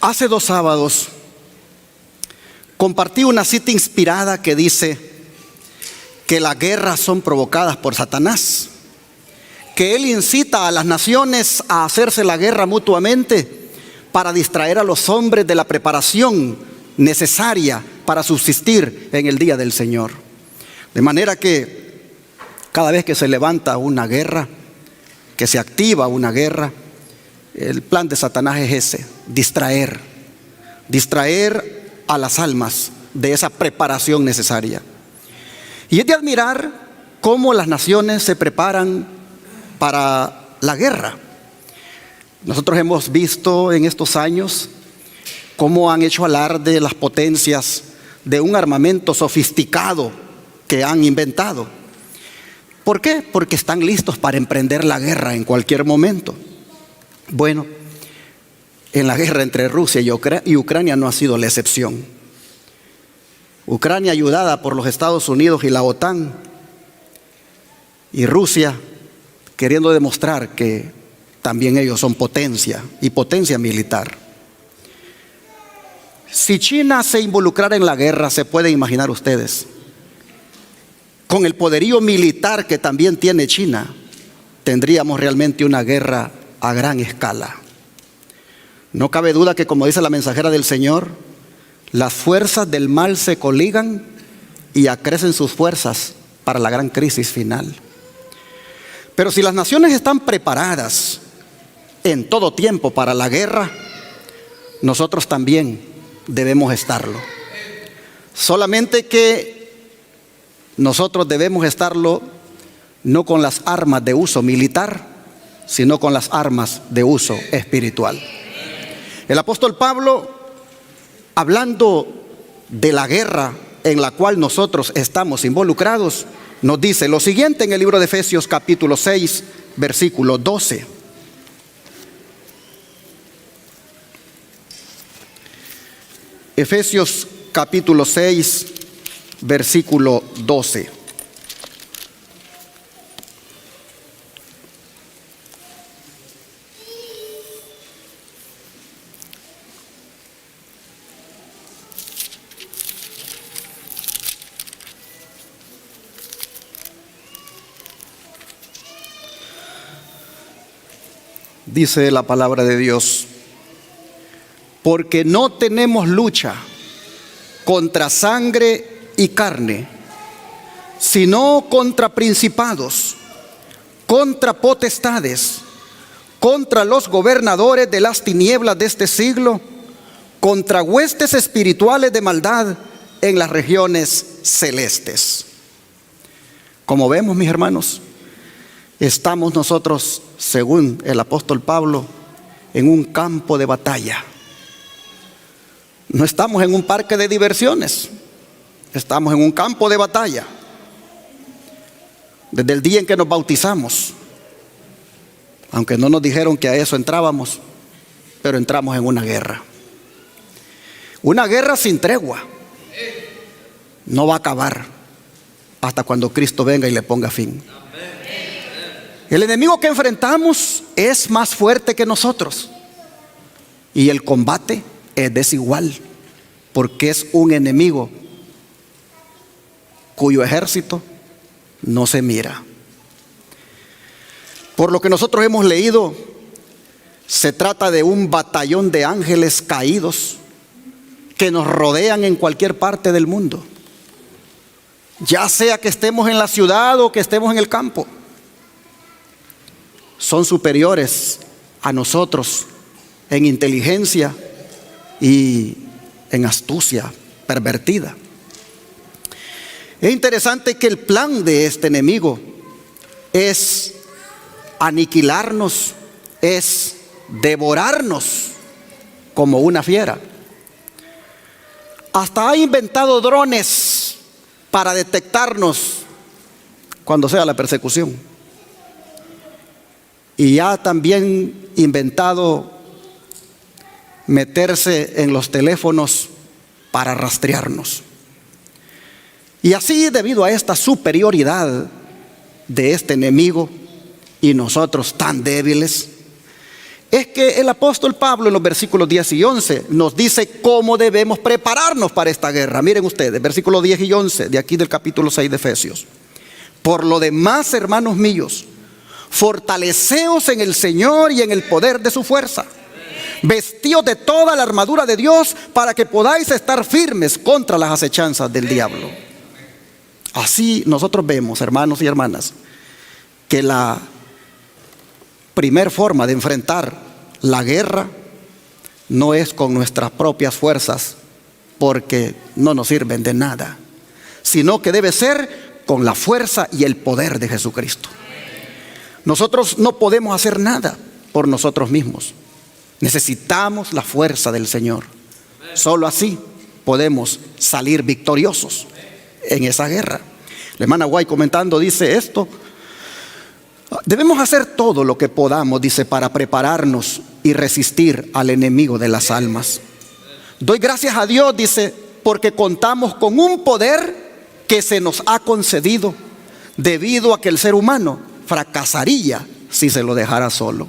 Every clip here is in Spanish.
Hace 2 sábados compartí una cita inspirada que dice que las guerras son provocadas por Satanás, que él incita a las naciones a hacerse la guerra mutuamente para distraer a los hombres de la preparación necesaria para subsistir en el día del Señor. De manera que cada vez que se levanta una guerra, que se activa una guerra, el plan de Satanás es ese: distraer a las almas de esa preparación necesaria. Y es de admirar cómo las naciones se preparan para la guerra. Nosotros hemos visto en estos años cómo han hecho alarde las potencias de un armamento sofisticado que han inventado. ¿Por qué? Porque están listos para emprender la guerra en cualquier momento. Bueno, en la guerra entre Rusia y Ucrania no ha sido la excepción. Ucrania, ayudada por los Estados Unidos y la OTAN, y Rusia queriendo demostrar que también ellos son potencia, y potencia militar. Si China se involucrara en la guerra, se pueden imaginar ustedes, con el poderío militar que también tiene China, tendríamos realmente una guerra a gran escala. No cabe duda que, como dice la mensajera del Señor, las fuerzas del mal se coligan y acrecen sus fuerzas para la gran crisis final. Pero si las naciones están preparadas en todo tiempo para la guerra, nosotros también debemos estarlo. Solamente que nosotros debemos estarlo no con las armas de uso militar, sino con las armas de uso espiritual. El apóstol Pablo, hablando de la guerra en la cual nosotros estamos involucrados, nos dice lo siguiente en el libro de Efesios capítulo 6, versículo 12. Efesios capítulo 6, versículo 12. Dice la palabra de Dios: porque no tenemos lucha contra sangre y carne, sino contra principados, contra potestades, contra los gobernadores de las tinieblas de este siglo, contra huestes espirituales de maldad en las regiones celestes. Como vemos, mis hermanos, estamos nosotros, según el apóstol Pablo, en un campo de batalla. No estamos en un parque de diversiones, estamos en un campo de batalla. Desde el día en que nos bautizamos, aunque no nos dijeron que a eso entrábamos, pero entramos en una guerra. Una guerra sin tregua. No va a acabar hasta cuando Cristo venga y le ponga fin. El enemigo que enfrentamos es más fuerte que nosotros, y el combate es desigual, porque es un enemigo cuyo ejército no se mira. Por lo que nosotros hemos leído, se trata de un batallón de ángeles caídos que nos rodean en cualquier parte del mundo, ya sea que estemos en la ciudad o que estemos en el campo. Son superiores a nosotros en inteligencia y en astucia pervertida. Es interesante que el plan de este enemigo es aniquilarnos, es devorarnos como una fiera. Hasta ha inventado drones para detectarnos cuando sea la persecución. Y ha también inventado meterse en los teléfonos para rastrearnos. Y así, debido a esta superioridad de este enemigo y nosotros tan débiles, es que el apóstol Pablo en los versículos 10 y 11 nos dice cómo debemos prepararnos para esta guerra. Miren ustedes, versículos 10 y 11 de aquí del capítulo 6 de Efesios. Por lo demás, hermanos míos, fortaleceos en el Señor y en el poder de su fuerza. Vestíos de toda la armadura de Dios para que podáis estar firmes contra las acechanzas del diablo. Así nosotros vemos, hermanos y hermanas, que la primer forma de enfrentar la guerra no es con nuestras propias fuerzas, porque no nos sirven de nada, sino que debe ser con la fuerza y el poder de Jesucristo. Nosotros no podemos hacer nada por nosotros mismos. Necesitamos la fuerza del Señor. Solo así podemos salir victoriosos en esa guerra. La hermana White comentando dice esto: debemos hacer todo lo que podamos, dice, para prepararnos y resistir al enemigo de las almas. Doy gracias a Dios, dice, porque contamos con un poder que se nos ha concedido, debido a que el ser humano fracasaría si se lo dejara solo.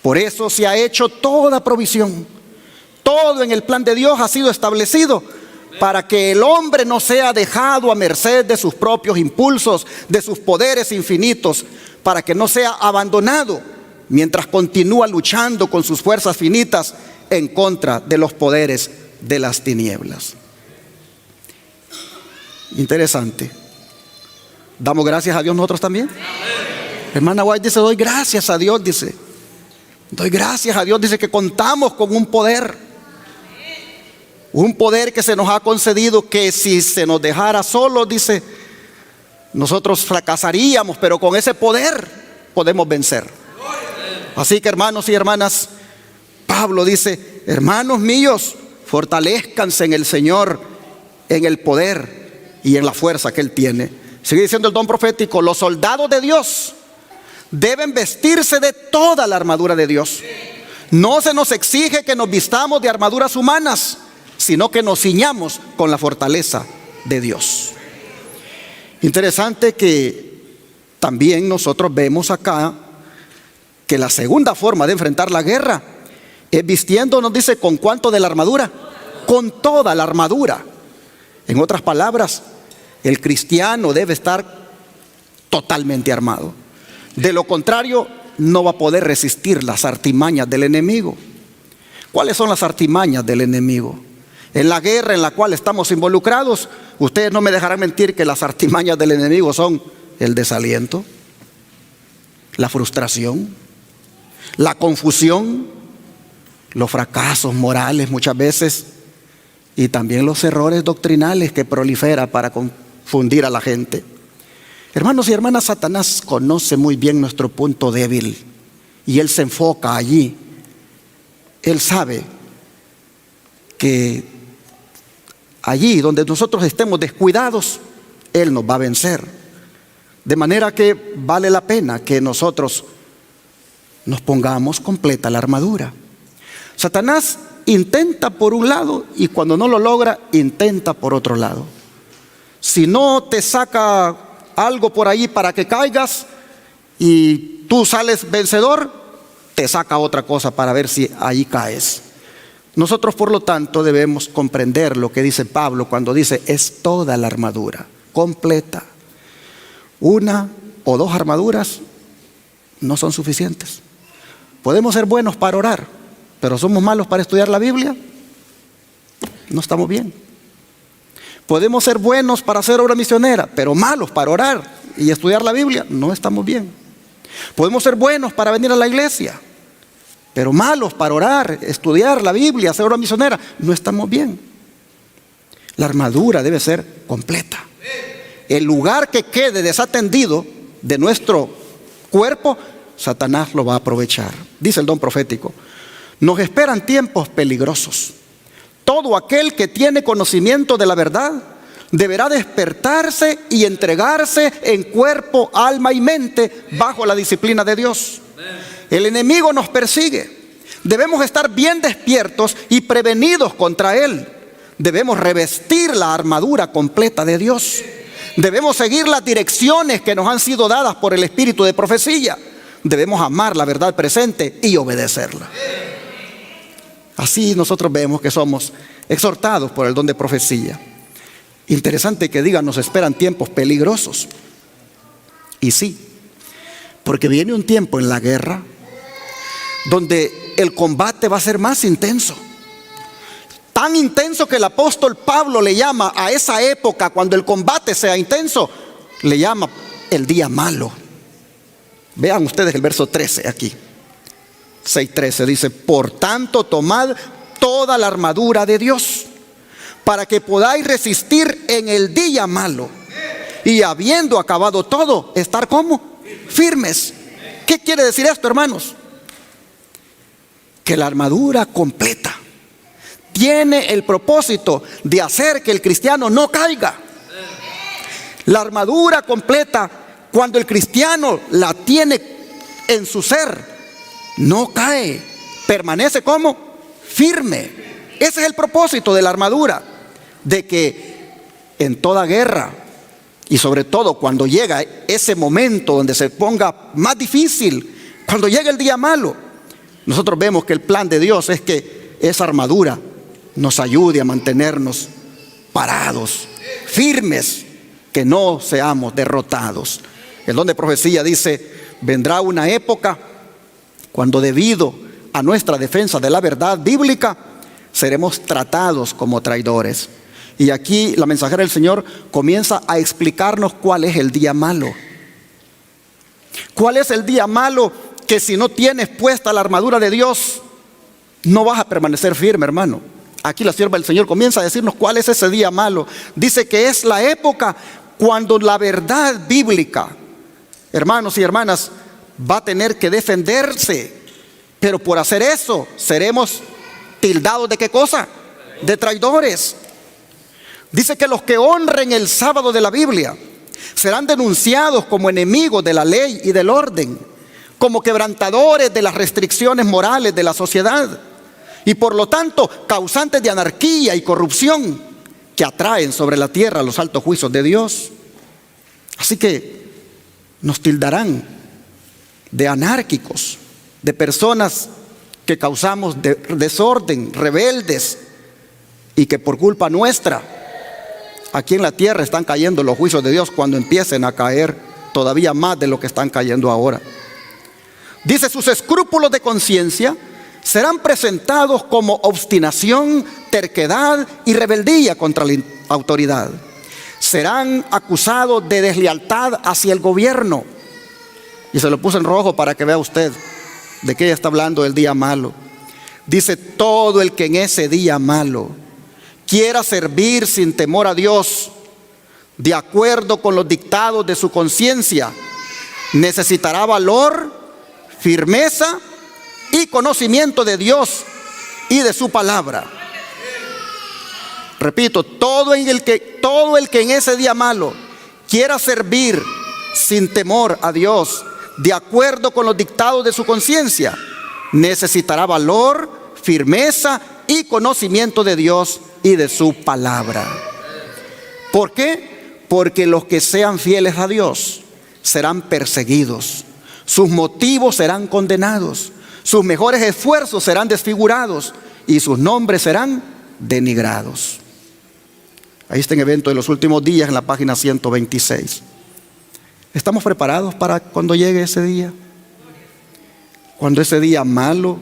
Por eso se ha hecho toda provisión. Todo en el plan de Dios ha sido establecido para que el hombre no sea dejado a merced de sus propios impulsos, de sus poderes infinitos, para que no sea abandonado mientras continúa luchando con sus fuerzas finitas en contra de los poderes de las tinieblas. Interesante. ¿Damos gracias a Dios nosotros también? Hermana White dice, doy gracias a Dios, dice. Doy gracias a Dios, dice, que contamos con un poder. Un poder que se nos ha concedido, que si se nos dejara solos, dice, nosotros fracasaríamos, pero con ese poder podemos vencer. Así que, hermanos y hermanas, Pablo dice, hermanos míos, fortalezcanse en el Señor, en el poder y en la fuerza que Él tiene. Sigue diciendo el don profético, los soldados de Dios deben vestirse de toda la armadura de Dios. No se nos exige que nos vistamos de armaduras humanas, sino que nos ciñamos con la fortaleza de Dios. Interesante que también nosotros vemos acá que la segunda forma de enfrentar la guerra es vistiéndonos, dice, ¿con cuánto de la armadura? Con toda la armadura. En otras palabras, el cristiano debe estar totalmente armado. De lo contrario, no va a poder resistir las artimañas del enemigo. ¿Cuáles son las artimañas del enemigo? En la guerra en la cual estamos involucrados, ustedes no me dejarán mentir que las artimañas del enemigo son el desaliento, la frustración, la confusión, los fracasos morales muchas veces, y también los errores doctrinales que proliferan para confundir a la gente. Hermanos y hermanas, Satanás conoce muy bien nuestro punto débil y él se enfoca allí. Él sabe que allí donde nosotros estemos descuidados, él nos va a vencer. De manera que vale la pena que nosotros nos pongamos completa la armadura. Satanás intenta por un lado y cuando no lo logra, intenta por otro lado. Si no te saca algo por ahí para que caigas y tú sales vencedor, te saca otra cosa para ver si ahí caes. Nosotros, por lo tanto, debemos comprender lo que dice Pablo cuando dice, es toda la armadura completa. Una o dos armaduras no son suficientes. Podemos ser buenos para orar, pero somos malos para estudiar la Biblia, no estamos bien. Podemos ser buenos para hacer obra misionera, pero malos para orar y estudiar la Biblia, no estamos bien. Podemos ser buenos para venir a la iglesia, pero malos para orar, estudiar la Biblia, hacer obra misionera, no estamos bien. La armadura debe ser completa. El lugar que quede desatendido de nuestro cuerpo, Satanás lo va a aprovechar. Dice el don profético, nos esperan tiempos peligrosos. Todo aquel que tiene conocimiento de la verdad deberá despertarse y entregarse en cuerpo, alma y mente bajo la disciplina de Dios. El enemigo nos persigue. Debemos estar bien despiertos y prevenidos contra él. Debemos revestir la armadura completa de Dios. Debemos seguir las direcciones que nos han sido dadas por el espíritu de profecía debemos amar la verdad presente y obedecerla. Así nosotros vemos que somos exhortados por el don de profecía. Interesante que digan, nos esperan tiempos peligrosos. Y sí, porque viene un tiempo en la guerra donde el combate va a ser más intenso. Tan intenso que el apóstol Pablo le llama a esa época, cuando el combate sea intenso, le llama el día malo. Vean ustedes el verso 13 aquí. 6:13 dice: por tanto, tomad toda la armadura de Dios, para que podáis resistir en el día malo, y habiendo acabado todo, estar ¿cómo? Firmes. ¿Qué quiere decir esto, hermanos? Que la armadura completa tiene el propósito de hacer que el cristiano no caiga. La armadura completa, cuando el cristiano la tiene en su ser, no cae, permanece como firme. Ese es el propósito de la armadura, de que en toda guerra, y sobre todo cuando llega ese momento donde se ponga más difícil, cuando llega el día malo, nosotros vemos que el plan de Dios es que esa armadura nos ayude a mantenernos parados, firmes, que no seamos derrotados. El don de profecía dice: vendrá una época cuando, debido a nuestra defensa de la verdad bíblica, seremos tratados como traidores. Y aquí la mensajera del Señor comienza a explicarnos cuál es el día malo. ¿Cuál es el día malo? Que si no tienes puesta la armadura de Dios, no vas a permanecer firme, hermano. Aquí la sierva del Señor comienza a decirnos cuál es ese día malo. Dice que es la época cuando la verdad bíblica, hermanos y hermanas, va a tener que defenderse. Pero por hacer eso seremos tildados ¿de qué cosa? De traidores. Dice que los que honren el sábado de la Biblia serán denunciados como enemigos de la ley y del orden, como quebrantadores de las restricciones morales de la sociedad, y por lo tanto causantes de anarquía y corrupción que atraen sobre la tierra los altos juicios de Dios. Así que nos tildarán de anárquicos, de personas que causamos desorden, rebeldes, y que por culpa nuestra aquí en la tierra están cayendo los juicios de Dios, cuando empiecen a caer todavía más de lo que están cayendo ahora. Dice: sus escrúpulos de conciencia serán presentados como obstinación, terquedad y rebeldía contra la autoridad. Serán acusados de deslealtad hacia el gobierno. Y se lo puse en rojo para que vea usted de qué ella está hablando, el día malo. Dice: todo el que en ese día malo quiera servir sin temor a Dios, de acuerdo con los dictados de su conciencia, necesitará valor, firmeza y conocimiento de Dios y de su palabra. Repito, todo el que en ese día malo quiera servir sin temor a Dios, de acuerdo con los dictados de su conciencia, necesitará valor, firmeza y conocimiento de Dios y de su palabra. ¿Por qué? Porque los que sean fieles a Dios serán perseguidos, sus motivos serán condenados, sus mejores esfuerzos serán desfigurados y sus nombres serán denigrados. Ahí está en Evento de los Últimos Días, en la página 126. ¿Estamos preparados para cuando llegue ese día? Cuando ese día malo,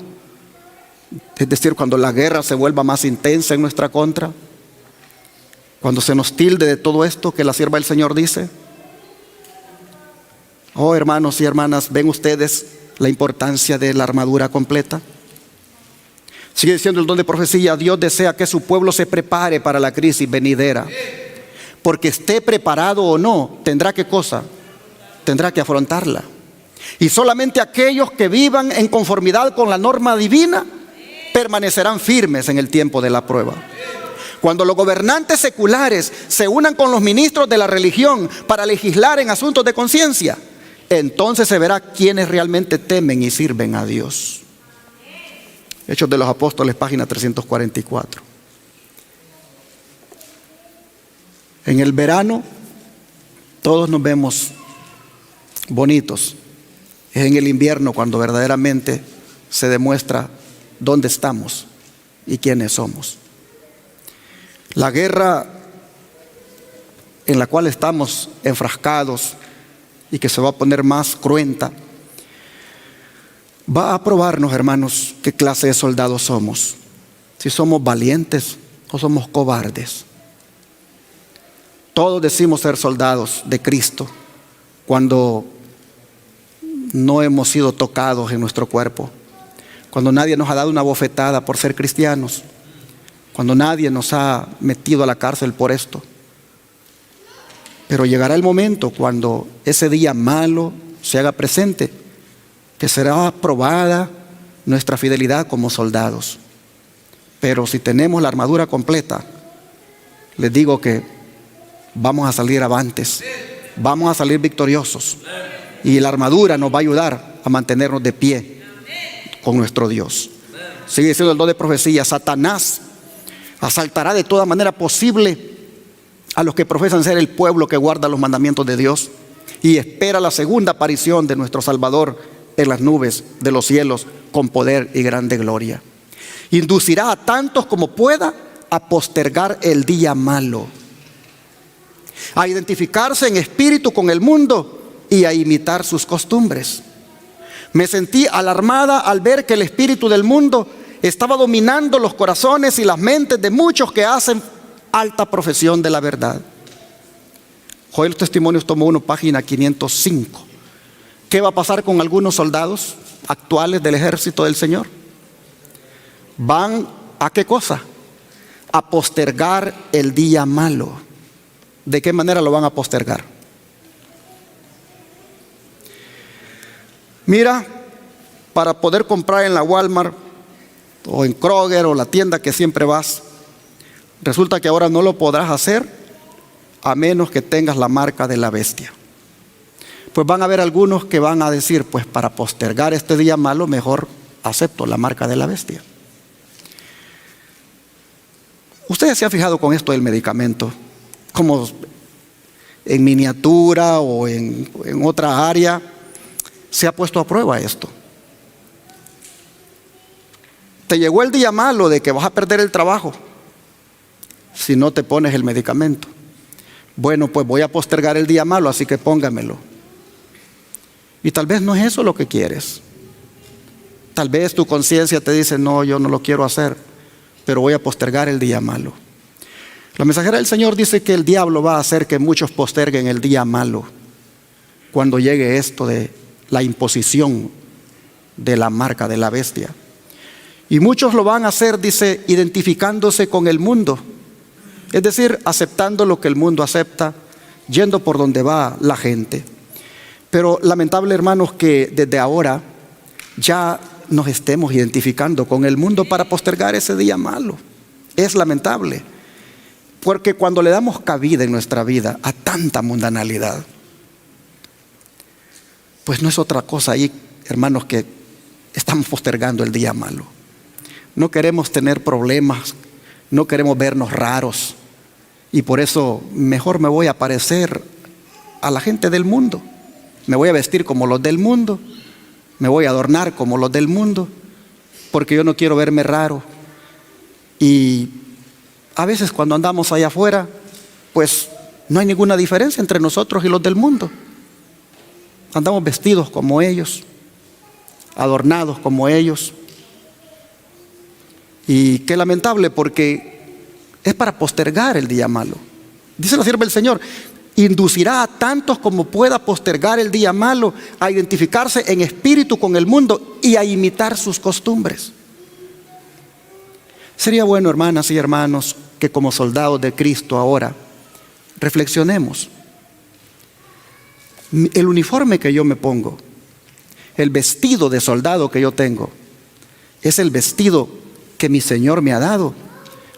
es decir, cuando la guerra se vuelva más intensa en nuestra contra, cuando se nos tilde de todo esto que la sierva del Señor dice. Oh, hermanos y hermanas, ¿ven ustedes la importancia de la armadura completa? Sigue diciendo el don de profecía: Dios desea que su pueblo se prepare para la crisis venidera, porque esté preparado o no, tendrá ¿qué cosa? Tendrá que afrontarla. Y solamente aquellos que vivan en conformidad con la norma divina permanecerán firmes en el tiempo de la prueba. Cuando los gobernantes seculares se unan con los ministros de la religión para legislar en asuntos de conciencia, entonces se verá quiénes realmente temen y sirven a Dios. Hechos de los Apóstoles, página 344. En el verano todos nos vemos bonitos, Es en el invierno cuando verdaderamente se demuestra dónde estamos y quiénes somos. La guerra en la cual estamos enfrascados y que se va a poner más cruenta, va a probarnos, hermanos, qué clase de soldados somos. Si somos valientes o somos cobardes. Todos decimos ser soldados de Cristo cuando no hemos sido tocados en nuestro cuerpo, cuando nadie nos ha dado una bofetada por ser cristianos, cuando nadie nos ha metido a la cárcel por esto. Pero llegará el momento cuando ese día malo se haga presente, que será probada nuestra fidelidad como soldados. Pero si tenemos la armadura completa, les digo que vamos a salir avantes, vamos a salir victoriosos, y la armadura nos va a ayudar a mantenernos de pie con nuestro Dios. Sigue diciendo el don de profecía: Satanás asaltará de toda manera posible a los que profesan ser el pueblo que guarda los mandamientos de Dios y espera la segunda aparición de nuestro Salvador en las nubes de los cielos con poder y grande gloria. Inducirá a tantos como pueda a postergar el día malo, a identificarse en espíritu con el mundo y a imitar sus costumbres. Me sentí alarmada al ver que el espíritu del mundo estaba dominando los corazones y las mentes de muchos que hacen alta profesión de la verdad. Joel Testimonios tomó 1, página 505. ¿Qué va a pasar con algunos soldados actuales del ejército del Señor? Van a ¿qué cosa? A postergar el día malo. ¿De qué manera lo van a postergar? Mira, para poder comprar en la Walmart o en Kroger o la tienda que siempre vas, resulta que ahora no lo podrás hacer a menos que tengas la marca de la bestia. Pues van a haber algunos que van a decir: pues para postergar este día malo, mejor acepto la marca de la bestia. ¿Ustedes se han fijado con esto del medicamento? Como en miniatura o en otra área se ha puesto a prueba esto. Te llegó el día malo de que vas a perder el trabajo si no te pones el medicamento. Bueno, pues voy a postergar el día malo, así que póngamelo. Y tal vez no es eso lo que quieres. Tal vez tu conciencia te dice: no, yo no lo quiero hacer, pero voy a postergar el día malo. La mensajera del Señor dice que el diablo va a hacer que muchos posterguen el día malo cuando llegue esto de la imposición de la marca de la bestia. Y muchos lo van a hacer, dice, identificándose con el mundo. Es decir, aceptando lo que el mundo acepta, yendo por donde va la gente. Pero lamentable, hermanos, que desde ahora ya nos estemos identificando con el mundo para postergar ese día malo. Es lamentable, porque cuando le damos cabida en nuestra vida a tanta mundanalidad, pues no es otra cosa ahí, hermanos, que estamos postergando el día malo. No queremos tener problemas, no queremos vernos raros, y por eso mejor me voy a parecer a la gente del mundo. Me voy a vestir como los del mundo, me voy a adornar como los del mundo, porque yo no quiero verme raro. Y a veces cuando andamos allá afuera, pues no hay ninguna diferencia entre nosotros y los del mundo. Andamos vestidos como ellos, adornados como ellos. Y qué lamentable, porque es para postergar el día malo. Dice la sierva del Señor: inducirá a tantos como pueda postergar el día malo, a identificarse en espíritu con el mundo y a imitar sus costumbres. Sería bueno, hermanas y hermanos, que como soldados de Cristo ahora reflexionemos. El uniforme que yo me pongo, el vestido de soldado que yo tengo, ¿es el vestido que mi Señor me ha dado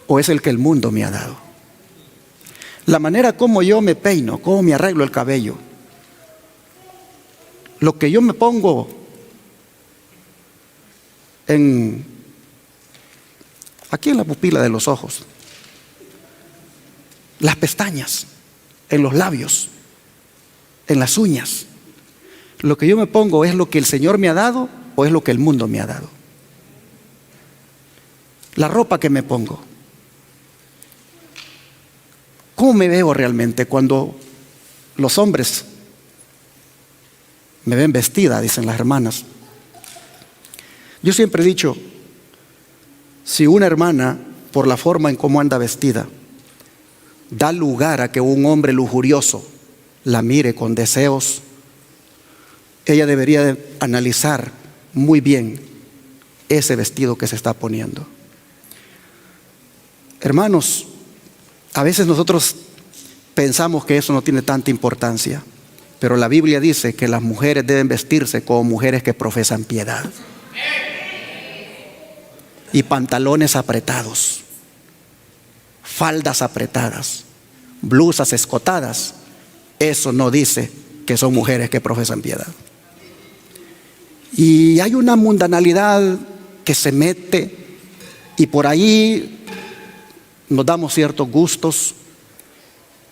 o es el que el mundo me ha dado? La manera como yo me peino, cómo me arreglo el cabello, lo que yo me pongo aquí en la pupila de los ojos, las pestañas, en los labios, en las uñas, ¿Lo que yo me pongo es lo que el Señor me ha dado o es lo que el mundo me ha dado? La ropa que me pongo, ¿cómo me veo realmente cuando los hombres me ven vestida? Dicen las hermanas. Yo siempre he dicho, si una hermana, por la forma en cómo anda vestida, da lugar a que un hombre lujurioso la mire con deseos, ella debería de analizar muy bien ese vestido que se está poniendo. Hermanos, a veces nosotros pensamos que eso no tiene tanta importancia, pero la Biblia dice que las mujeres deben vestirse como mujeres que profesan piedad. Y pantalones apretados, faldas apretadas, blusas escotadas, eso no dice que son mujeres que profesan piedad. Y hay una mundanalidad que se mete y por ahí nos damos ciertos gustos,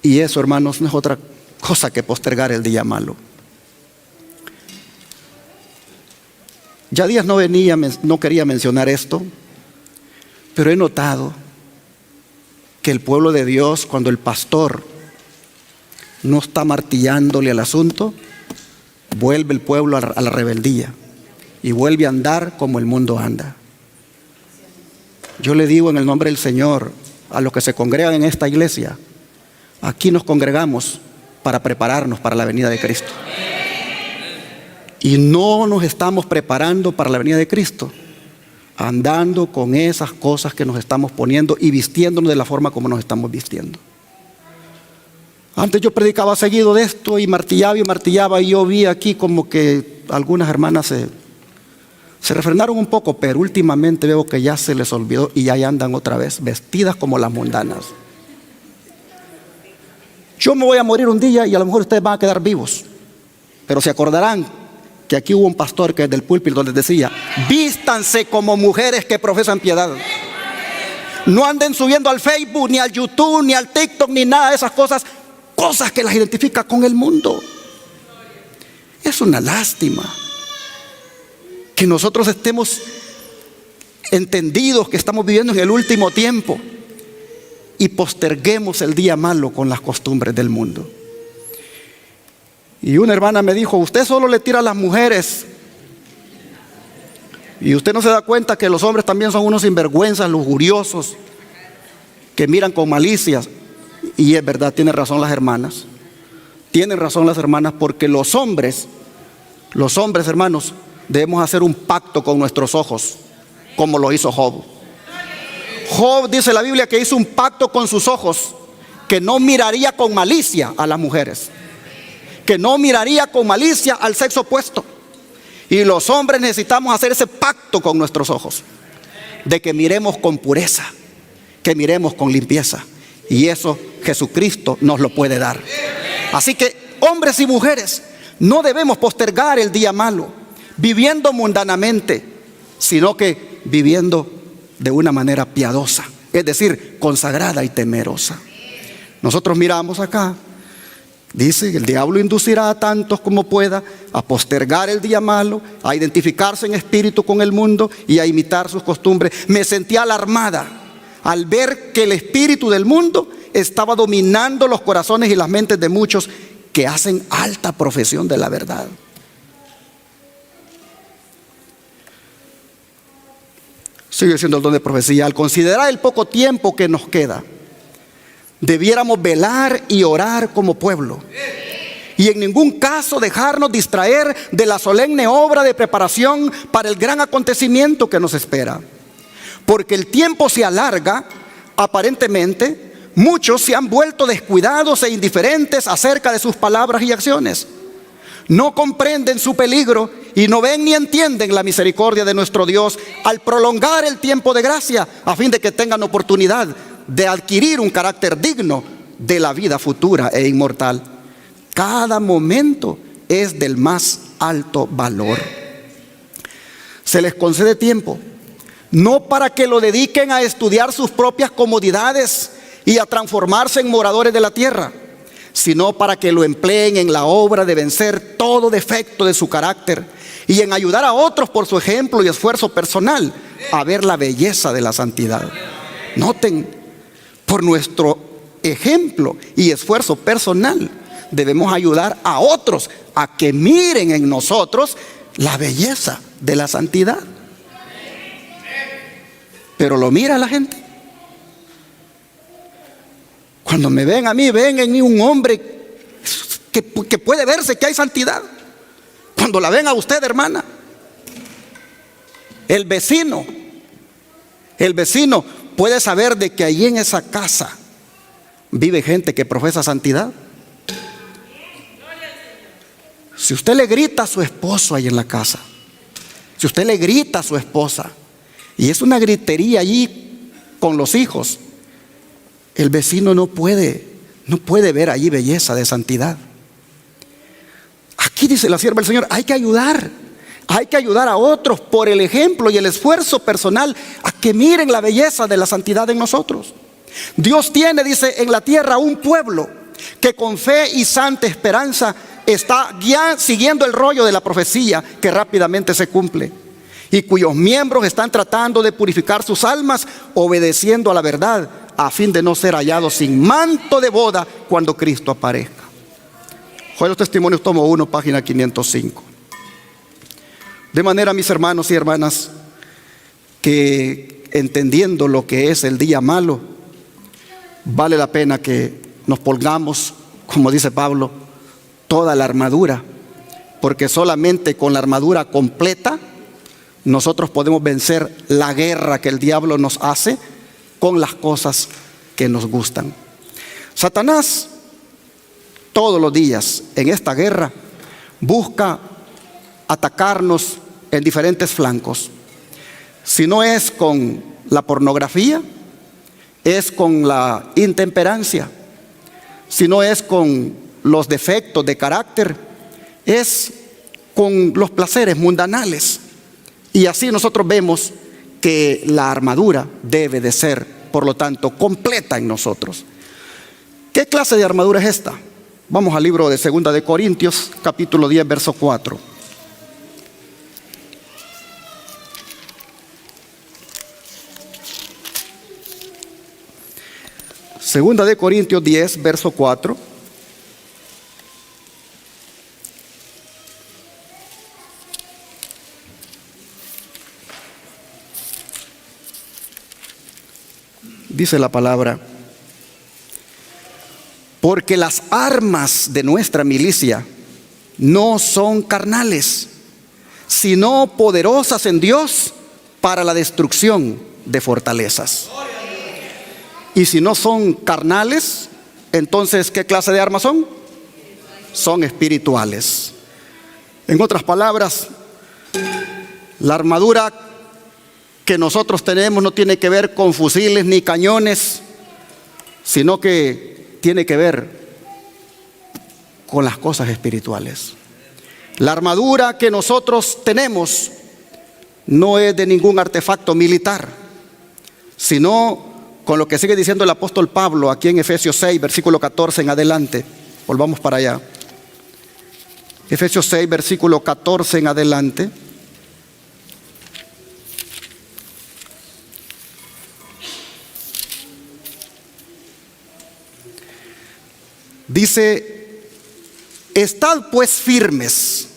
y eso, hermanos, no es otra cosa que postergar el día malo. Ya días no quería mencionar esto, pero he notado que el pueblo de Dios, cuando el pastor no está martillándole al asunto, vuelve el pueblo a la rebeldía y vuelve a andar como el mundo anda. Yo le digo en el nombre del Señor a los que se congregan en esta iglesia, aquí nos congregamos para prepararnos para la venida de Cristo. Y no nos estamos preparando para la venida de Cristo andando con esas cosas que nos estamos poniendo y vistiéndonos de la forma como nos estamos vistiendo. Antes yo predicaba seguido de esto y martillaba, y yo vi aquí como que algunas hermanas se refrenaron un poco, pero últimamente veo que ya se les olvidó y ya andan otra vez vestidas como las mundanas. Yo me voy a morir un día y a lo mejor ustedes van a quedar vivos, pero se acordarán que aquí hubo un pastor que desde el púlpito les decía: vístanse como mujeres que profesan piedad. No anden subiendo al Facebook, ni al YouTube, ni al TikTok, ni nada de esas cosas que las identifica con el mundo. Es una lástima que nosotros estemos entendidos que estamos viviendo en el último tiempo y posterguemos el día malo con las costumbres del mundo. Y una hermana me dijo: usted solo le tira a las mujeres y usted no se da cuenta que los hombres también son unos sinvergüenzas, lujuriosos, que miran con malicias. Y es verdad, tienen razón las hermanas. Tienen razón las hermanas, porque los hombres, hermanos, debemos hacer un pacto con nuestros ojos, como lo hizo Job. Job, dice la Biblia, que hizo un pacto con sus ojos, que no miraría con malicia a las mujeres, que no miraría con malicia al sexo opuesto. Y los hombres necesitamos hacer ese pacto con nuestros ojos, de que miremos con pureza, que miremos con limpieza. Y eso Jesucristo nos lo puede dar. Así que, hombres y mujeres, no debemos postergar el día malo viviendo mundanamente, sino que viviendo de una manera piadosa, es decir, consagrada y temerosa. Nosotros miramos acá, dice: el diablo inducirá a tantos como pueda a postergar el día malo, a identificarse en espíritu con el mundo y a imitar sus costumbres. Me sentí alarmada al ver que el espíritu del mundo estaba dominando los corazones y las mentes de muchos que hacen alta profesión de la verdad. Sigue siendo el don de profecía. Al considerar el poco tiempo que nos queda, debiéramos velar y orar como pueblo, y en ningún caso dejarnos distraer de la solemne obra de preparación para el gran acontecimiento que nos espera. Porque el tiempo se alarga, aparentemente muchos se han vuelto descuidados e indiferentes acerca de sus palabras y acciones. No comprenden su peligro y no ven ni entienden la misericordia de nuestro Dios al prolongar el tiempo de gracia, a fin de que tengan oportunidad de adquirir un carácter digno de la vida futura e inmortal. Cada momento es del más alto valor. Se les concede tiempo, no para que lo dediquen a estudiar sus propias comodidades y a transformarse en moradores de la tierra, sino para que lo empleen en la obra de vencer todo defecto de su carácter y en ayudar a otros por su ejemplo y esfuerzo personal a ver la belleza de la santidad. Noten, por nuestro ejemplo y esfuerzo personal debemos ayudar a otros a que miren en nosotros la belleza de la santidad. Pero lo mira la gente. Cuando me ven a mí, ven en mí un hombre que puede verse que hay santidad. Cuando la ven a usted, hermana, el vecino puede saber de que allí en esa casa vive gente que profesa santidad. Si usted le grita a su esposo ahí en la casa, si usted le grita a su esposa, y es una gritería allí con los hijos, el vecino no puede ver allí belleza de santidad. Aquí dice la sierva del Señor, hay que ayudar a otros por el ejemplo y el esfuerzo personal a que miren la belleza de la santidad en nosotros. Dios tiene, dice, en la tierra un pueblo que con fe y santa esperanza está ya siguiendo el rollo de la profecía que rápidamente se cumple, y cuyos miembros están tratando de purificar sus almas obedeciendo a la verdad, a fin de no ser hallados sin manto de boda cuando Cristo aparezca. Joel los Testimonios, tomo 1, página 505. De manera, mis hermanos y hermanas, que entendiendo lo que es el día malo, vale la pena que nos pongamos, como dice Pablo, toda la armadura, porque solamente con la armadura completa nosotros podemos vencer la guerra que el diablo nos hace con las cosas que nos gustan. Satanás todos los días en esta guerra busca atacarnos en diferentes flancos. Si no es con la pornografía, es con la intemperancia. Si no es con los defectos de carácter, es con los placeres mundanales. Y así nosotros vemos que la armadura debe de ser, por lo tanto, completa en nosotros. ¿Qué clase de armadura es esta? Vamos al libro de 2 de Corintios, capítulo 10, verso 4. Segunda de Corintios 10, verso 4. Dice la palabra: porque las armas de nuestra milicia no son carnales, sino poderosas en Dios para la destrucción de fortalezas. Y si no son carnales, entonces ¿qué clase de armas son? Son espirituales. En otras palabras, la armadura que nosotros tenemos no tiene que ver con fusiles ni cañones, sino que tiene que ver con las cosas espirituales. La armadura que nosotros tenemos no es de ningún artefacto militar, sino con lo que sigue diciendo el apóstol Pablo aquí en Efesios 6, versículo 14 en adelante. Volvamos para allá. Efesios 6, versículo 14 en adelante. Dice: estad pues firmes,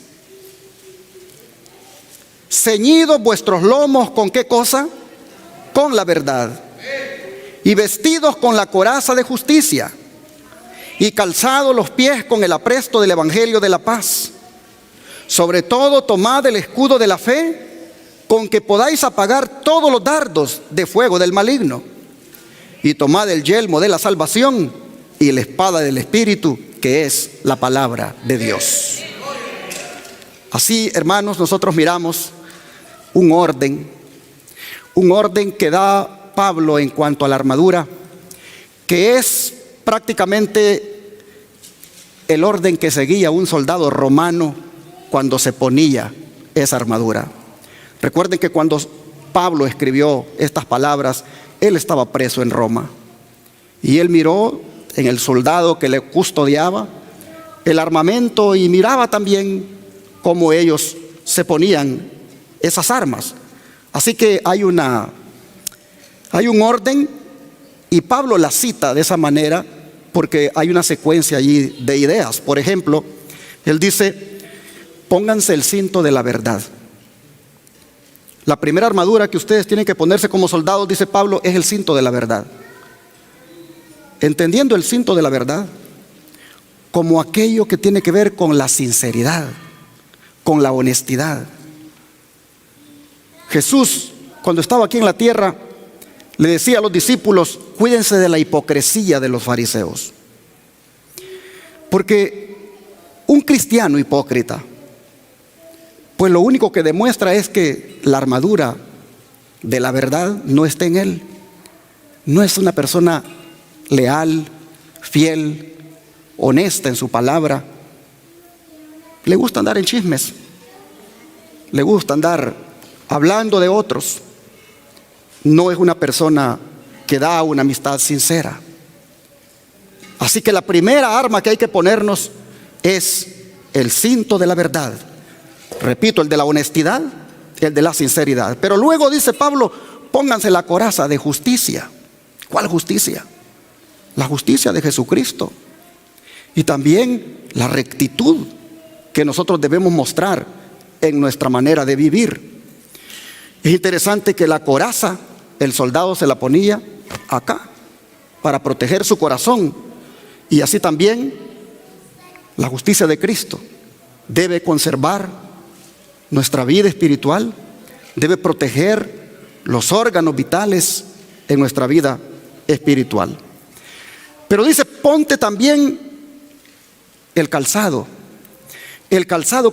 ceñidos vuestros lomos ¿con qué cosa? Con la verdad, y vestidos con la coraza de justicia, y calzados los pies con el apresto del evangelio de la paz. Sobre todo tomad el escudo de la fe, con que podáis apagar todos los dardos de fuego del maligno, y tomad el yelmo de la salvación y la espada del Espíritu, que es la palabra de Dios. Así, hermanos, nosotros miramos un orden que da Pablo en cuanto a la armadura, que es prácticamente el orden que seguía un soldado romano cuando se ponía esa armadura. Recuerden que cuando Pablo escribió estas palabras, él estaba preso en Roma, y él miró en el soldado que le custodiaba el armamento y miraba también cómo ellos se ponían esas armas. Así que hay un orden, y Pablo la cita de esa manera porque hay una secuencia allí de ideas. Por ejemplo, él dice: pónganse el cinto de la verdad. La primera armadura que ustedes tienen que ponerse como soldados, dice Pablo, es el cinto de la verdad. Entendiendo el cinto de la verdad como aquello que tiene que ver con la sinceridad, con la honestidad. Jesús, cuando estaba aquí en la tierra, le decía a los discípulos: cuídense de la hipocresía de los fariseos. Porque un cristiano hipócrita, pues lo único que demuestra es que la armadura de la verdad no está en él. No es una persona leal, fiel, honesta en su palabra. Le gusta andar en chismes, le gusta andar hablando de otros. No es una persona que da una amistad sincera. Así que la primera arma que hay que ponernos es el cinto de la verdad. Repito, el de la honestidad, el de la sinceridad. Pero luego dice Pablo: pónganse la coraza de justicia. ¿Cuál justicia? La justicia de Jesucristo. Y también la rectitud que nosotros debemos mostrar en nuestra manera de vivir. Es interesante que la coraza, el soldado se la ponía acá para proteger su corazón. Y así también la justicia de Cristo debe conservar nuestra vida espiritual, debe proteger los órganos vitales en nuestra vida espiritual. Pero dice: ponte también el calzado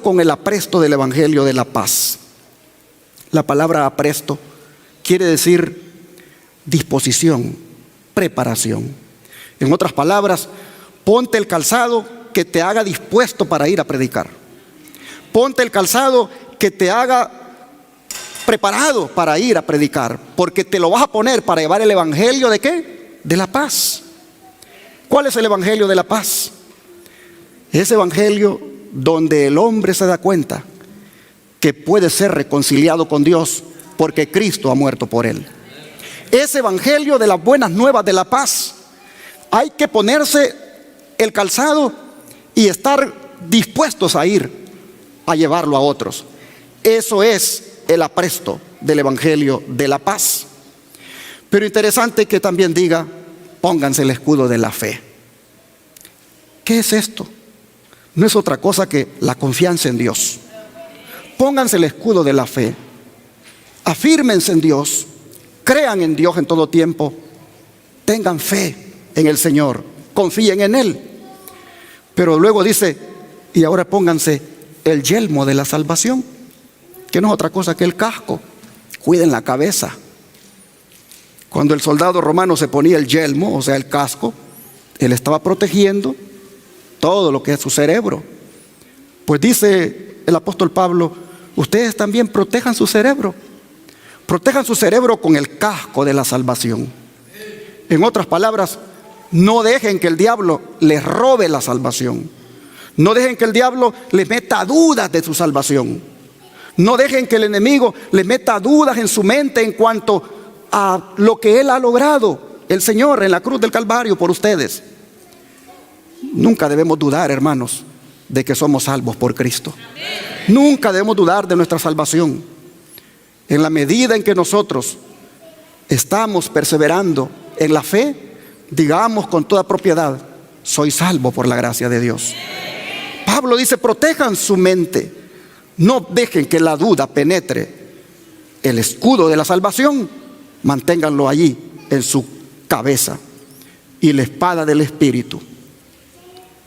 con el apresto del evangelio de la paz. La palabra apresto quiere decir disposición, preparación. En otras palabras, ponte el calzado que te haga dispuesto para ir a predicar. Ponte el calzado que te haga preparado para ir a predicar, porque te lo vas a poner para llevar el evangelio ¿de qué? De la paz. ¿Cuál es el evangelio de la paz? Ese evangelio donde el hombre se da cuenta que puede ser reconciliado con Dios porque Cristo ha muerto por él. Ese evangelio de las buenas nuevas de la paz. Hay que ponerse el calzado y estar dispuestos a ir a llevarlo a otros. Eso es el apresto del evangelio de la paz. Pero interesante que también diga: pónganse el escudo de la fe. ¿Qué es esto? No es otra cosa que la confianza en Dios. Pónganse el escudo de la fe, afírmense en Dios, crean en Dios en todo tiempo, tengan fe en el Señor, confíen en Él. Pero luego dice: y ahora pónganse el yelmo de la salvación, que no es otra cosa que el casco. Cuiden la cabeza. Cuando el soldado romano se ponía el yelmo, o sea el casco, él estaba protegiendo todo lo que es su cerebro. Pues dice el apóstol Pablo: ustedes también protejan su cerebro. Protejan su cerebro con el casco de la salvación. En otras palabras, no dejen que el diablo les robe la salvación. No dejen que el diablo les meta dudas de su salvación. No dejen que el enemigo les meta dudas en su mente en cuanto a lo que Él ha logrado, el Señor, en la cruz del Calvario por ustedes. Nunca debemos dudar, hermanos, de que somos salvos por Cristo. Nunca debemos dudar de nuestra salvación. En la medida en que nosotros estamos perseverando en la fe, digamos con toda propiedad: soy salvo por la gracia de Dios. Pablo dice: protejan su mente, no dejen que la duda penetre el escudo de la salvación, manténganlo allí en su cabeza. Y la espada del Espíritu,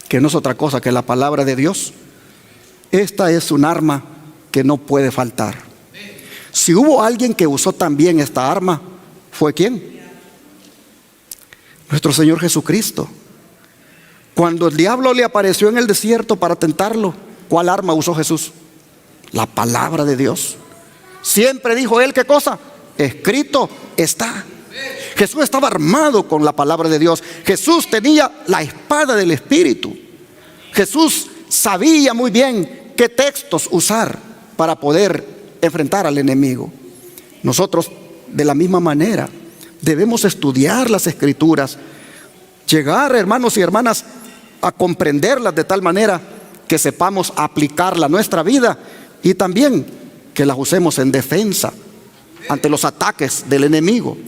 que no es otra cosa que la palabra de Dios. Esta es un arma que no puede faltar. Si hubo alguien que usó también esta arma, ¿fue quién? Nuestro Señor Jesucristo. Cuando el diablo le apareció en el desierto para tentarlo, ¿cuál arma usó Jesús? La palabra de Dios. Siempre dijo él: ¿qué cosa? Escrito está. Jesús estaba armado con la palabra de Dios. Jesús tenía la espada del Espíritu. Jesús sabía muy bien qué textos usar para poder enfrentar al enemigo. Nosotros, de la misma manera, debemos estudiar las Escrituras, llegar, hermanos y hermanas, a comprenderlas de tal manera que sepamos aplicarla a nuestra vida y también que las usemos en defensa ante los ataques del enemigo.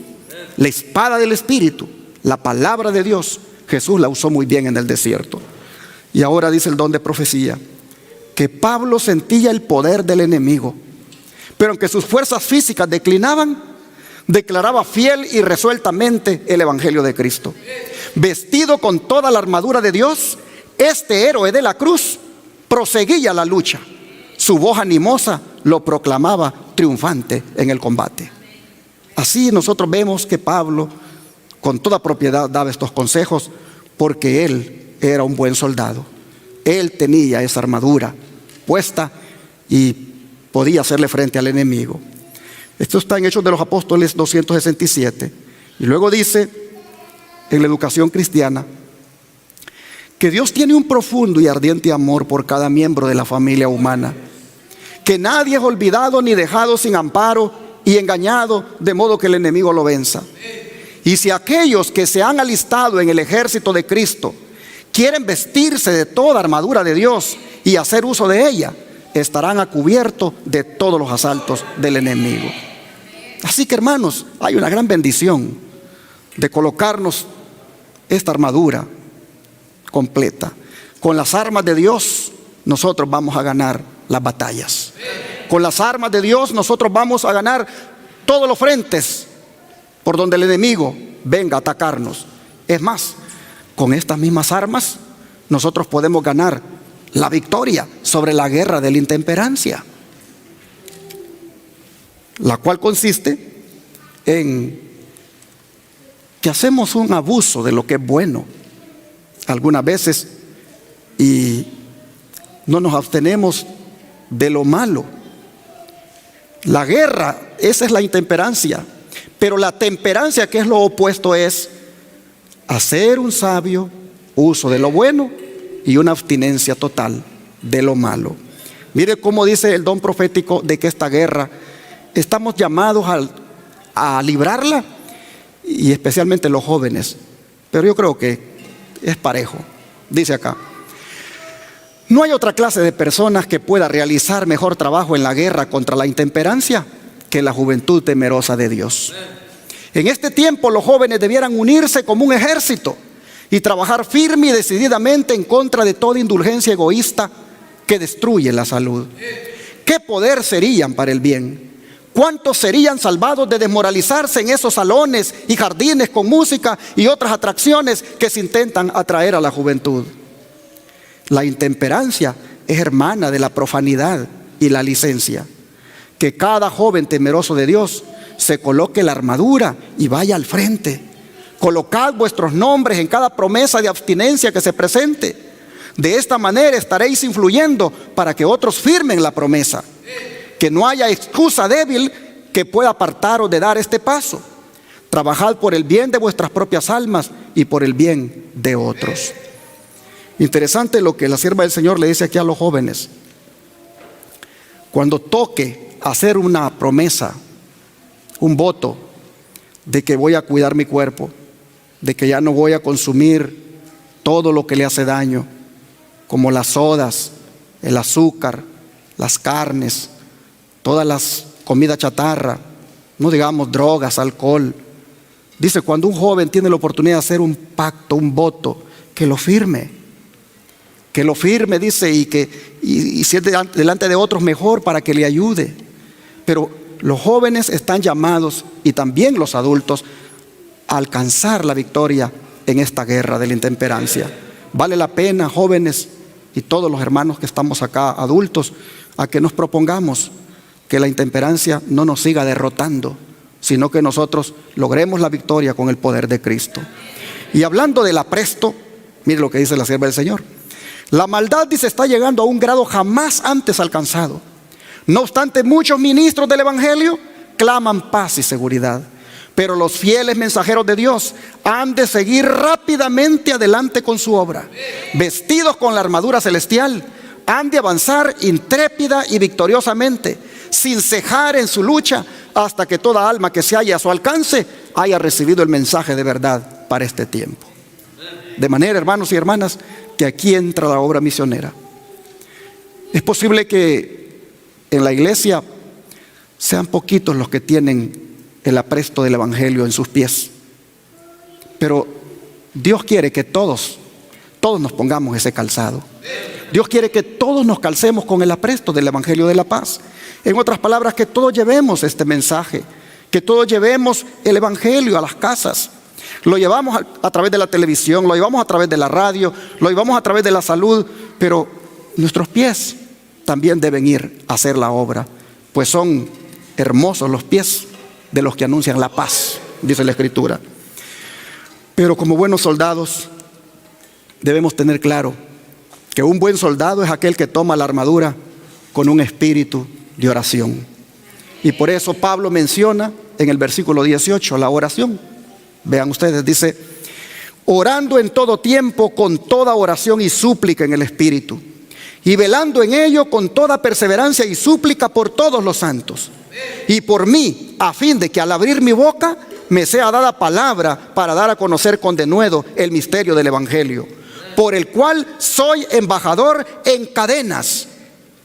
La espada del Espíritu, la palabra de Dios, Jesús la usó muy bien en el desierto. Y ahora dice el don de profecía, que Pablo sentía el poder del enemigo, pero aunque sus fuerzas físicas declinaban, declaraba fiel y resueltamente el evangelio de Cristo. Vestido con toda la armadura de Dios, este héroe de la cruz proseguía la lucha. Su voz animosa lo proclamaba triunfante en el combate. Así nosotros vemos que Pablo con toda propiedad daba estos consejos, porque él era un buen soldado. Él tenía esa armadura puesta y podía hacerle frente al enemigo. Esto está en Hechos de los Apóstoles 267. Y luego dice en la educación cristiana que Dios tiene un profundo y ardiente amor por cada miembro de la familia humana, que nadie es olvidado ni dejado sin amparo y engañado de modo que el enemigo lo venza. Y si aquellos que se han alistado en el ejército de Cristo quieren vestirse de toda armadura de Dios y hacer uso de ella, estarán a cubierto de todos los asaltos del enemigo. Así que, hermanos, hay una gran bendición de colocarnos esta armadura completa. Con las armas de Dios nosotros vamos a ganar las batallas. Con las armas de Dios nosotros vamos a ganar todos los frentes por donde el enemigo venga a atacarnos. Es más, con estas mismas armas nosotros podemos ganar la victoria sobre la guerra de la intemperancia, la cual consiste en que hacemos un abuso de lo que es bueno algunas veces y no nos abstenemos de lo malo. La guerra, esa es la intemperancia, pero la temperancia, que es lo opuesto, es hacer un sabio uso de lo bueno y una abstinencia total de lo malo. Mire cómo dice el don profético de que esta guerra estamos llamados a librarla, y especialmente los jóvenes, pero yo creo que es parejo. Dice acá: no hay otra clase de personas que pueda realizar mejor trabajo en la guerra contra la intemperancia que la juventud temerosa de Dios. En este tiempo los jóvenes debieran unirse como un ejército y trabajar firme y decididamente en contra de toda indulgencia egoísta que destruye la salud. ¿Qué poder serían para el bien? ¿Cuántos serían salvados de desmoralizarse en esos salones y jardines con música y otras atracciones que se intentan atraer a la juventud? La intemperancia es hermana de la profanidad y la licencia. Que cada joven temeroso de Dios se coloque la armadura y vaya al frente. Colocad vuestros nombres en cada promesa de abstinencia que se presente. De esta manera estaréis influyendo para que otros firmen la promesa. Que no haya excusa débil que pueda apartaros de dar este paso. Trabajad por el bien de vuestras propias almas y por el bien de otros. Interesante lo que la sierva del Señor le dice aquí a los jóvenes. Cuando toque hacer una promesa, un voto de que voy a cuidar mi cuerpo, de que ya no voy a consumir todo lo que le hace daño, como las sodas, el azúcar, las carnes, todas las comidas chatarra, no digamos drogas, alcohol. Dice, cuando un joven tiene la oportunidad de hacer un pacto, un voto, que lo firme, dice, y si es delante de otros, mejor, para que le ayude. Pero los jóvenes están llamados, y también los adultos, a alcanzar la victoria en esta guerra de la intemperancia. Vale la pena, jóvenes y todos los hermanos que estamos acá, adultos, a que nos propongamos que la intemperancia no nos siga derrotando, sino que nosotros logremos la victoria con el poder de Cristo. Y hablando del apresto, mire lo que dice la sierva del Señor. La maldad, dice, está llegando a un grado jamás antes alcanzado. No obstante, muchos ministros del Evangelio claman paz y seguridad. Pero los fieles mensajeros de Dios han de seguir rápidamente adelante con su obra. Vestidos con la armadura celestial, han de avanzar intrépida y victoriosamente, sin cejar en su lucha, hasta que toda alma que se halla a su alcance haya recibido el mensaje de verdad para este tiempo. De manera, hermanos y hermanas, que aquí entra la obra misionera. Es posible que en la iglesia sean poquitos los que tienen el apresto del evangelio en sus pies, pero Dios quiere que todos nos pongamos ese calzado. Dios quiere que todos nos calcemos con el apresto del evangelio de la paz. En otras palabras, que todos llevemos este mensaje, que todos llevemos el evangelio a las casas. Lo llevamos a través de la televisión, lo llevamos a través de la radio, lo llevamos a través de la salud, pero nuestros pies también deben ir a hacer la obra, pues son hermosos los pies de los que anuncian la paz, dice la Escritura. Pero como buenos soldados debemos tener claro que un buen soldado es aquel que toma la armadura con un espíritu de oración. Y por eso Pablo menciona en el versículo 18 la oración. Vean ustedes, dice: orando en todo tiempo con toda oración y súplica en el Espíritu, y velando en ello con toda perseverancia y súplica por todos los santos, y por mí, a fin de que al abrir mi boca me sea dada palabra para dar a conocer con denuedo el misterio del evangelio, por el cual soy embajador en cadenas,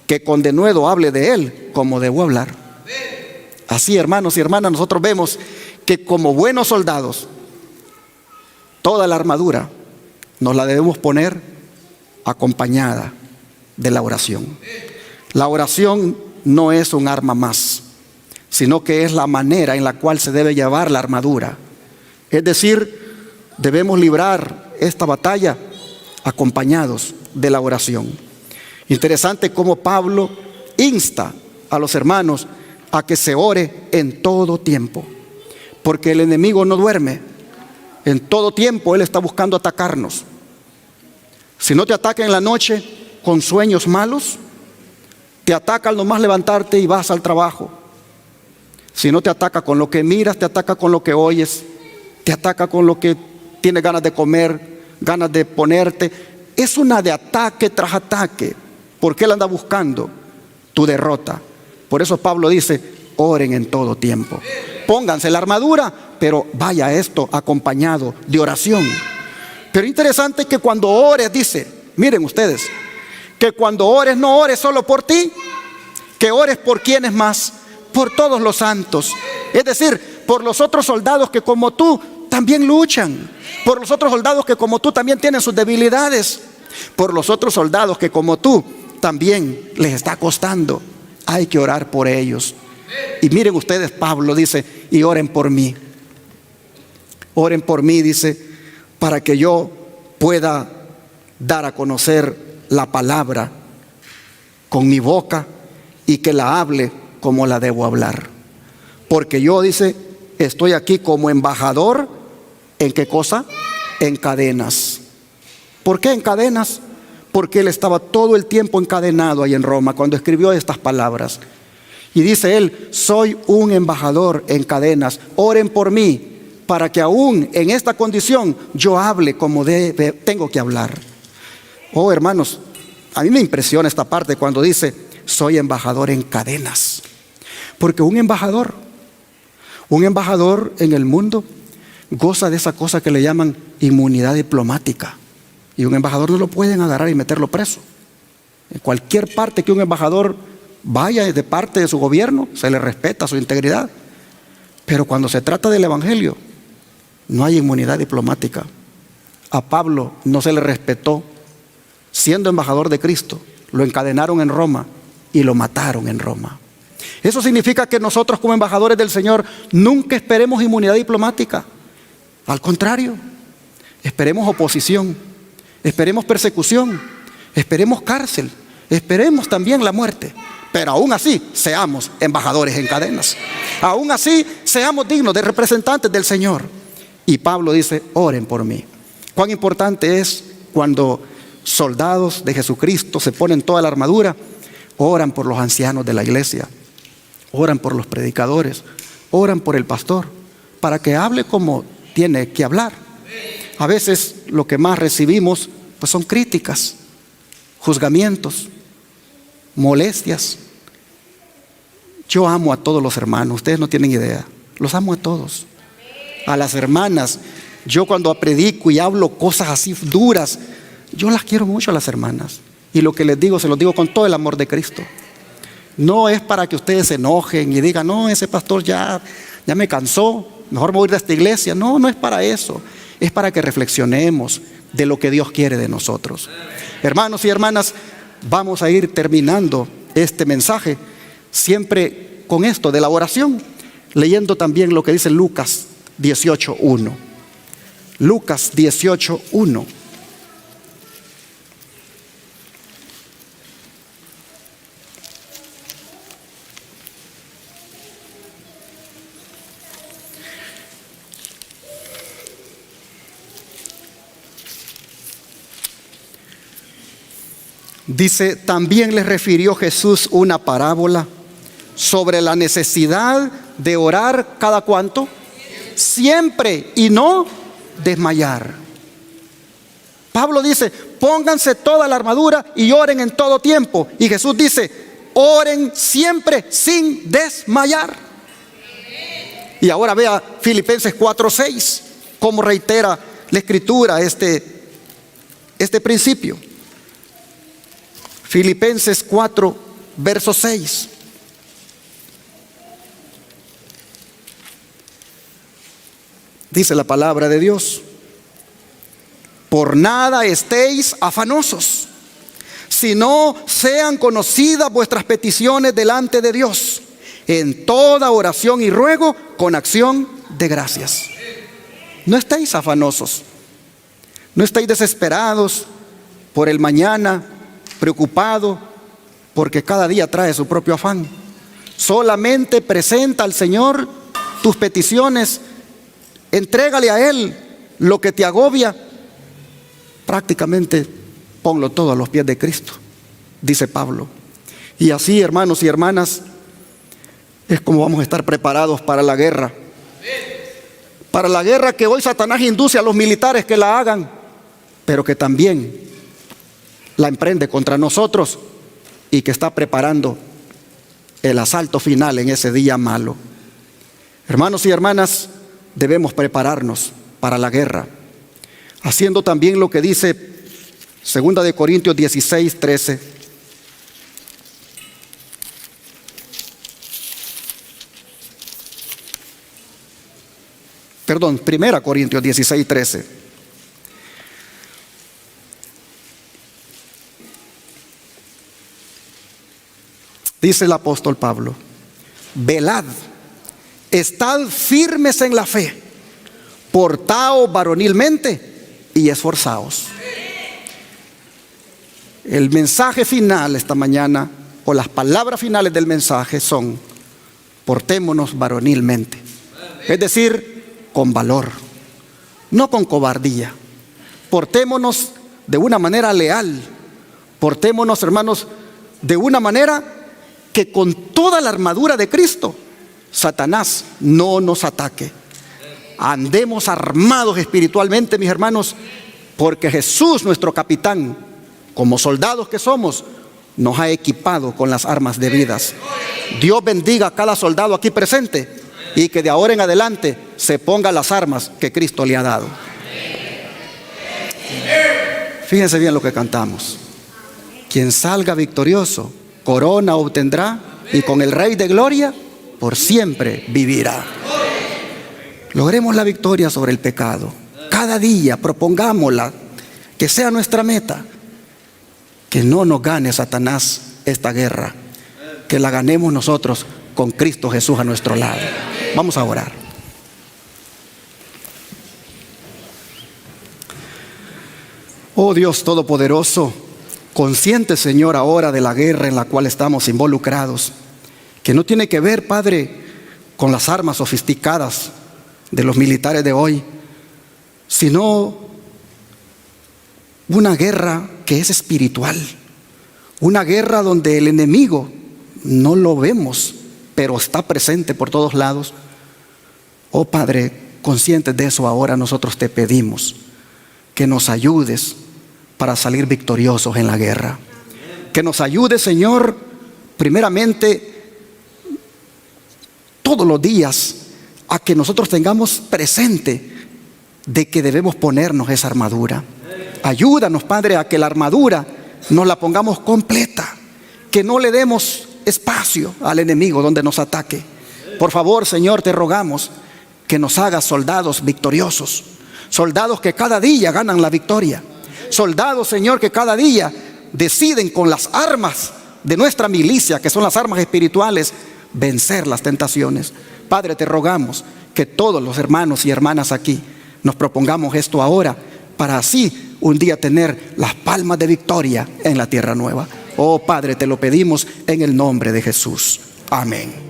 que con denuedo hable de él como debo hablar. Así, hermanos y hermanas, nosotros vemos que como buenos soldados, toda la armadura nos la debemos poner acompañada de la oración. La oración no es un arma más, sino que es la manera en la cual se debe llevar la armadura. Es decir, debemos librar esta batalla acompañados de la oración. Interesante cómo Pablo insta a los hermanos a que se ore en todo tiempo, porque el enemigo no duerme. En todo tiempo él está buscando atacarnos. Si no te ataca en la noche con sueños malos, te ataca al nomás levantarte y vas al trabajo. Si no te ataca con lo que miras, te ataca con lo que oyes, te ataca con lo que tienes ganas de comer, ganas de ponerte. Es una de ataque tras ataque, porque él anda buscando tu derrota. Por eso Pablo dice: oren en todo tiempo. Pónganse la armadura, pero vaya esto acompañado de oración. Pero interesante que cuando ores, dice, miren ustedes, que cuando ores no ores solo por ti, que ores por quienes más, por todos los santos. Es decir, por los otros soldados que como tú también luchan, por los otros soldados que como tú también tienen sus debilidades, por los otros soldados que como tú también les está costando. Hay que orar por ellos. Y miren ustedes, Pablo dice: y oren por mí. Oren por mí, dice, para que yo pueda dar a conocer la palabra con mi boca y que la hable como la debo hablar. Porque yo, dice, estoy aquí como embajador. ¿En qué cosa? En cadenas. ¿Por qué en cadenas? Porque él estaba todo el tiempo encadenado ahí en Roma cuando escribió estas palabras. Y dice él: soy un embajador en cadenas, oren por mí, para que aún en esta condición yo hable como tengo que hablar. Oh, hermanos, a mí me impresiona esta parte cuando dice: soy embajador en cadenas. Porque un embajador en el mundo goza de esa cosa que le llaman inmunidad diplomática. Y un embajador no lo pueden agarrar y meterlo preso. En cualquier parte que un embajador vaya de parte de su gobierno, se le respeta su integridad. Pero cuando se trata del evangelio, no hay inmunidad diplomática. A Pablo no se le respetó. Siendo embajador de Cristo, lo encadenaron en Roma y lo mataron en Roma. Eso significa que nosotros, como embajadores del Señor, nunca esperemos inmunidad diplomática. Al contrario, esperemos oposición, esperemos persecución, esperemos cárcel, esperemos también la muerte. Pero aún así, seamos embajadores en cadenas. Aún así, seamos dignos de representantes del Señor. Y Pablo dice: oren por mí. Cuán importante es cuando soldados de Jesucristo se ponen toda la armadura, oran por los ancianos de la iglesia, oran por los predicadores, oran por el pastor, para que hable como tiene que hablar. A veces lo que más recibimos pues son críticas, juzgamientos, molestias. Yo amo a todos los hermanos, ustedes no tienen idea, los amo a todos. A las hermanas, yo cuando predico y hablo cosas así duras, yo las quiero mucho a las hermanas. Y lo que les digo, se los digo con todo el amor de Cristo. No es para que ustedes se enojen y digan, no, ese pastor ya me cansó, mejor me voy a ir de esta iglesia. No, no es para eso. Es para que reflexionemos de lo que Dios quiere de nosotros. Hermanos y hermanas, vamos a ir terminando este mensaje siempre con esto de la oración, leyendo también lo que dice Lucas 18:1. Lucas 18:1. Dice, también les refirió Jesús una parábola sobre la necesidad de orar cada cuánto, siempre, y no desmayar. Pablo dice, pónganse toda la armadura y oren en todo tiempo. Y Jesús dice, oren siempre sin desmayar. Y ahora vea Filipenses 4:6, cómo reitera la Escritura este principio. Filipenses 4, verso 6. Dice la palabra de Dios: por nada estéis afanosos, sino sean conocidas vuestras peticiones delante de Dios, en toda oración y ruego con acción de gracias. No estéis afanosos, no estéis desesperados por el mañana, preocupado porque cada día trae su propio afán. Solamente presenta al Señor tus peticiones, entrégale a Él lo que te agobia. Prácticamente ponlo todo a los pies de Cristo, dice Pablo. Y así, hermanos y hermanas, es como vamos a estar preparados para la guerra. Para la guerra que hoy Satanás induce a los militares que la hagan, pero que también la emprende contra nosotros y que está preparando el asalto final en ese día malo. Hermanos y hermanas, debemos prepararnos para la guerra, haciendo también lo que dice 2 de Corintios 16:13. Perdón, 1 Corintios 16:13. Dice el apóstol Pablo: velad, estad firmes en la fe, portaos varonilmente y esforzaos. El mensaje final esta mañana, o las palabras finales del mensaje son: portémonos varonilmente. Es decir, con valor, no con cobardía. Portémonos de una manera leal. Portémonos, hermanos, de una manera que con toda la armadura de Cristo, Satanás no nos ataque. Andemos armados espiritualmente, mis hermanos, porque Jesús, nuestro capitán, como soldados que somos, nos ha equipado con las armas debidas. Dios bendiga a cada soldado aquí presente y que de ahora en adelante se ponga las armas que Cristo le ha dado. Fíjense bien lo que cantamos: quien salga victorioso, corona obtendrá, y con el Rey de Gloria por siempre vivirá. Logremos la victoria sobre el pecado. Cada día propongámosla, que sea nuestra meta. Que no nos gane Satanás esta guerra, que la ganemos nosotros con Cristo Jesús a nuestro lado. Vamos a orar. Oh Dios Todopoderoso, consciente, Señor, ahora de la guerra en la cual estamos involucrados, que no tiene que ver, Padre, con las armas sofisticadas de los militares de hoy, sino una guerra que es espiritual, una guerra donde el enemigo no lo vemos, pero está presente por todos lados. Oh Padre, conscientes de eso, ahora nosotros te pedimos que nos ayudes para salir victoriosos en la guerra. Que nos ayudes, Señor, primeramente todos los días, a que nosotros tengamos presente de que debemos ponernos esa armadura. Ayúdanos, Padre, a que la armadura nos la pongamos completa, que no le demos espacio al enemigo donde nos ataque. Por favor, Señor, te rogamos que nos hagas soldados victoriosos, soldados que cada día ganan la victoria, soldados, Señor, que cada día deciden con las armas de nuestra milicia, que son las armas espirituales, vencer las tentaciones. Padre, te rogamos que todos los hermanos y hermanas aquí nos propongamos esto ahora, para así un día tener las palmas de victoria en la tierra nueva. Oh Padre, te lo pedimos en el nombre de Jesús. Amén.